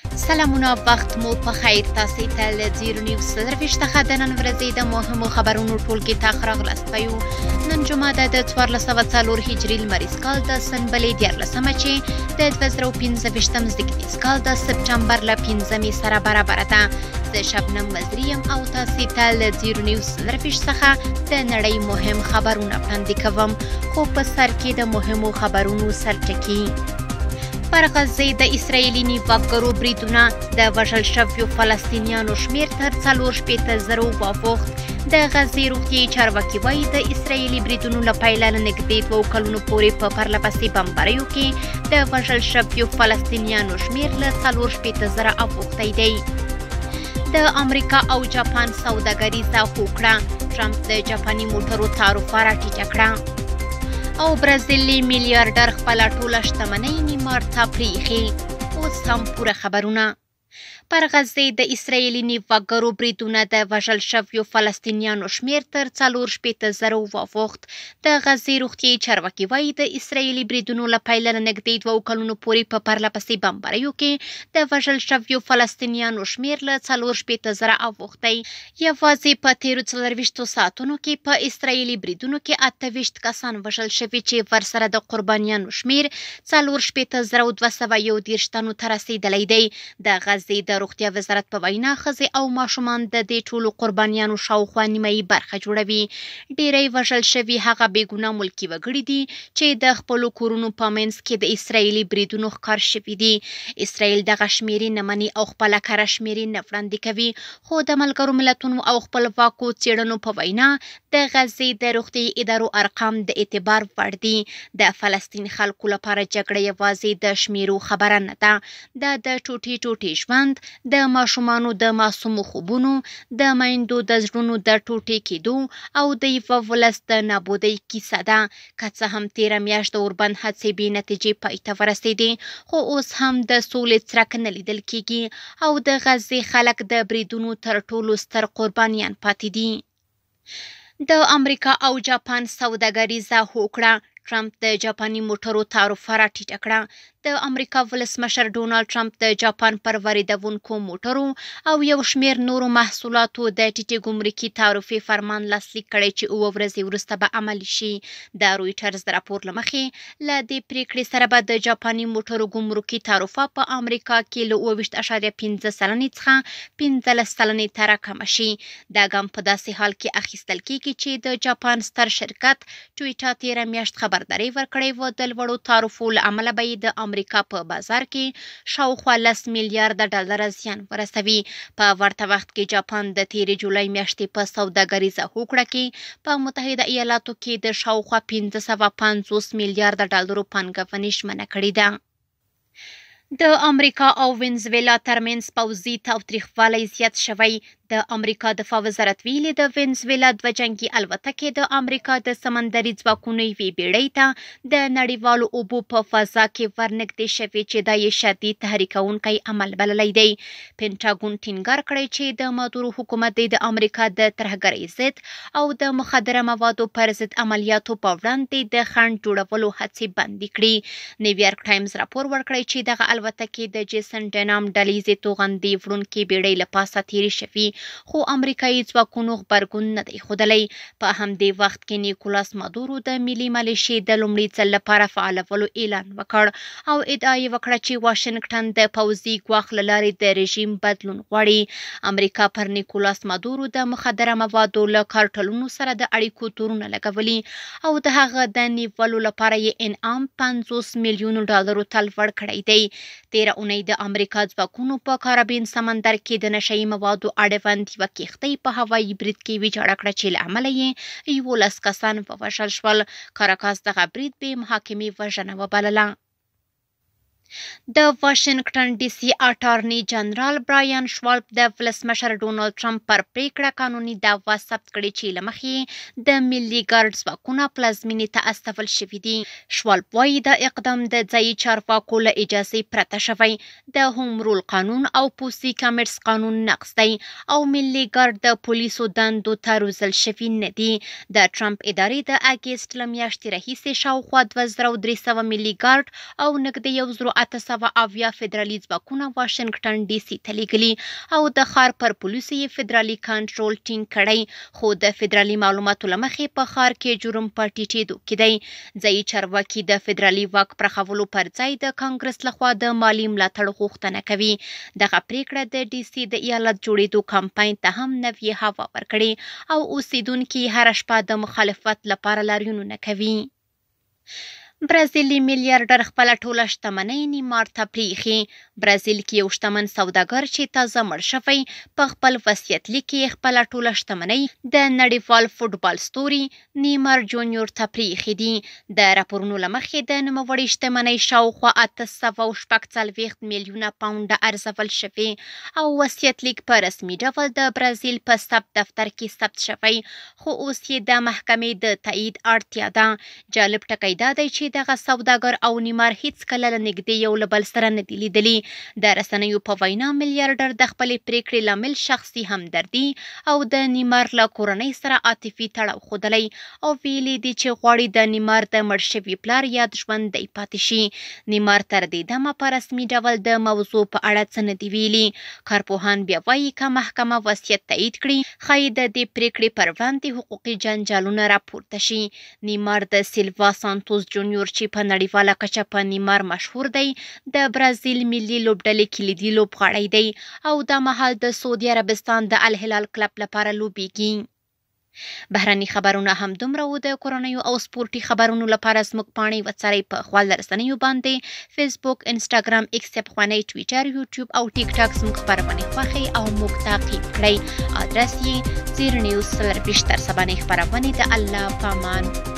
سلامونه وخت مو په خیر تاسو ته له زیرو نیوز سرویس څخه د نن ورځې د مهمو خبرونو ټولګي ته راغلاست یو نن جمعه د 1404 هجري لمریز کال د سنبلې 14مه چې د 2015 زیږدیز کال د سپټمبر ل 15 سره برابر ده د شبنم وزریم او تاسو ته له زیرو نیوز سرویس څخه د نړۍ مهم خبرونه وړاندې کوم خو په سر کې د مهمو خبرونو سرټکی پر غزه د اسرایلی نیواکګرو بریدونه د وژل شویو فلسطینیانو شمیر تر 4.0 وافوخت د غزې روغتیایي چارواکي وایي د اسرایلی بریدونو له پیله له نږدې 2 کلونو پورې په پرلهپسې بمباریو کې د وژل شویو فلسطینیانو شمیر له 4.0 اوښتی دی د امریکا او جاپان سوداګریزه هوکړه ټرمپ د جاپاني موټرو تعرفه راټیټه کړه او برازیلي میلیارډر خپله ټوله شتمنۍ نیمار ته پرېښې اوس هم پوره خبرونه پر غزه د اسرایلی نیواکګرو بریدونه د وژل شویو فلسطینیانو شمیر تر 4.0 واوښت د غزې روغتیایي چارواکي وایي د اسرایلی بریدونو له پیله له نږدې 2 کلونو پورې په پرلهپسې بمباریو کې د وژل شویو فلسطینیانو شمیر له 4.0 اوښتی یوازې په تیرو 24 ساعتونو کې په اسرایلی بریدونو کې 28 کسان وژل شوي چې ورسره د قربانیانو شمیر 4.211 تنو ته رسیدلی دی د غزې د روغتیا وزارت په وینا ښځې او ماشومان د دې ټولو قربانیانو شاوخوا نیمایي برخه جوړوي ډیری وژل شوي هغه بېګناه ملکي وګړي دي چې د خپلو کورونو په منځ کې د اسرایلي بریدونو ښکار شوي دي اسرایل دغه شمیرې نه مني او خپله کره شمیرې نه وړاندې کوي خو د ملګرو ملتونو او خپلواکو څېړنو په وینا د غزې د روغتیایي ادارو ارقام د اعتبار وړ دي د فلسطین خلکو لپاره جګړه یوازې د شمیرو خبره نه ده دا د ټوټې ټوټې ژوند د ماشومانو د معصومو خوبونو د میندو د زړونو د ټوټې کېدو او د یوه ولس د نابودۍ کیسه ده که څه هم تېره میاشت د اوربند هڅې بې نتیجې پای ته ورسېدې خو اوس هم د سولې څرک نه لیدل کېږي او د غزې خلک د بریدونو تر ټولو ستر قربانیان پاتې دي د امریکا او جاپان سوداګریزه هوکړه ټرمپ د جاپاني موټرو تعرفه راټیټه کړه د امریکا ولسمشر ډونالډ ټرمپ د جاپان پر واردوونکو موټرو او یو شمیر نورو محصولاتو د ټیټې ګمرکي تعرفې فرمان لاسلیک کړی چې 7 ورځې وروسته به عملي شي د رویټرز د راپور له مخې له دې پریکړې سره به د جاپاني موټرو ګمرکي تعرفه په امریکا کې له 28.5 سلنې څخه 15 سلنې ته راکمه شي دا ګام په داسې حال کې اخیستل کېږي چې د جاپان ستر شرکت ټویټا تېره میاشت خبرداری ورکړی و د لوړو تعرفو له امله به د امریکا په بازار کې شاوخوا 10 میلیارډ ډالر زیان ورسوي په ورته وخت کې جاپان د تیرې جولای میاشتې په سوداګریزه هوکړه کې په متحده ایالاتو کې د شاوخوا 550 میلیارډ ډالرو پانګونې ژمنه کړې ده د امریکا او وینزویلا ترمنځ پوځي تاوتریخوالی زیات شوی د امریکا دفاع وزارت ویلي د وینزویلا 2 جنگي الوتکې د امریکا د سمندري ځواکونو یوې بیړۍ ته د نړیوالو اوبو په فضا کې ورنږدې شوې چې دا یې شدید تحریکونکی عمل بللی دی پینټاګون ټینګار کړی چې د مادورو حکومت د امریکا د ترهګرۍ ضد او د مخدره موادو پر ضد عملیاتو په وړاندې د خنډ جوړولو هڅې بندي کړي نیویارک ټایمز راپور ورکړی چې دغه الوتکې د جیسن ډنام ډلیزې توغندي وړونکې بیړۍ له پاسه تیرې شوي خو امریکایي ځواکونو غبرګون نه دی ښودلی په همدې وخت کې نیکولاس مادورو د ملي ملیشې د لومړي ځل لپاره فعالولو اعلان وکړ او ادعا یې وکړه چې واشنګټن د پوځي ګواښ له لارې د رژیم بدلون غواړي امریکا پر نیکولاس مادورو د مخدره موادو له کارټلونو سره د اړیکو تورونه لګولي او د هغه د نیولو لپاره یې انعام 50 میلیونو ډالرو ته لوړ کړی دی تېره اونۍ د امریکا ځواکونو په کارابین سمندر کې د نشه یي موادو اړوند یوه کښتۍ په هوایي برید کې ویجاړه کړه چې له امله یې 11 کسان ووژل شول کاراکاس دغه برید بې محاکمې وژنه وبلله د واشنګټن ډي سي اټارني جنرال برایان شوالب د ولسمشر ډونالډ ټرمپ پر پریکړه قانوني دعوا ثبت کړې چې له مخې د ملي ګارډ ځواکونه پلازمینې ته استول شوي دي شوالب وایي دا اقدام د ځایي چارواکو له اجازې پرته شوی د هوم رول قانون او پوسي کامرس قانون نقض دی او ملي ګارډ د پولیسو دندو ته روزل شوي نه دي د ټرمپ ادارې د اګست له میاشتې راهیسې شاوخوا 2300 ملي ګارډ او نږدې 1000 880 فدرالي ځواکونه واشنګټن ډي سي ته لیږلي او د ښار پر پولیسو یې فدرالي کنټرول ټینګ کړی، خو د فدرالي معلوماتو له مخې په ښار کې جرم په ټیټېدو کې دی. ځایي چارواکي د فدرالي واک پراخولو پر ځای د کانګرس لخوا د مالي ملاتړ غوښتنه کوي. دغه پریکړه د ډي سي د ایالت جوړېدو کمپاین ته هم نوې هوا ورکړې او اوسیدونکي هره شپه د مخالفت لپاره لاریونونه کوي. برازیلي میلیارډر خپله ټوله شتمنۍ نیمار ته پریښې. برازیل کې یو شتمن سوداګر چې تازه مړ شوی په خپل وصیت لیک کې خپله ټوله شتمنۍ د نړیوال فوټبال ستوري نیمار جونیور ته پریښې دي. د راپورونو له مخې د نوموړي شتمنۍ شاوخوا 846 میلیونه پاونډه ارزول شوې او وصیت لیک په رسمي ډول د برازیل په ثبت دفتر کې ثبت شوی، خو اوس یې د محکمې د تایید اړتیا ده. جالب ټکی دا دی چې دغه سوداګر او نیمار هیڅکله له نږدې یو له بل سره نه دي لیدلي. د رسنیو په وینا میلیارډر د خپلې پریکړې لامل شخصي همدردي او د نیمار له کورنۍ سره عاطفي تړاو ښودلی او ویلي دي چې غواړي د نیمار د مړ شوي پلار یاد ژوندی پاتې شي. نیمار تر دې دمه په رسمي ډول د موضوع په اړه څه نه دي ویلي. کارپوهان بیا وایي که محکمه وصیت تایید کړي ښایي د دې پریکړې پر وړاندې حقوقي جنجالونه راپورته شي. نیمار د سیلوا سانتوس جونیور چې په نړیواله کچه په نیمار مشهور دی د برازیل ملي لوبډلې کلیدي لوبغاړی دی او دا مهال د سعودي عربستان د الهلال کلب لپاره لوبیږي. بهرني خبرونه هم دومره وو. د کورنیو او سپورټي خبرونو لپاره زموږ پاڼې وڅارئ په خپل رسنیو باندې فیسبوک، انسټاګرام، ایکس پخوانی ټویټر، یوټیوب او ټیک ټاک زموږ خبرونه خوښئ او موږ تعقیب کړئ. ادرس یې زیر نیوز 24 خبرونه د الله په امان.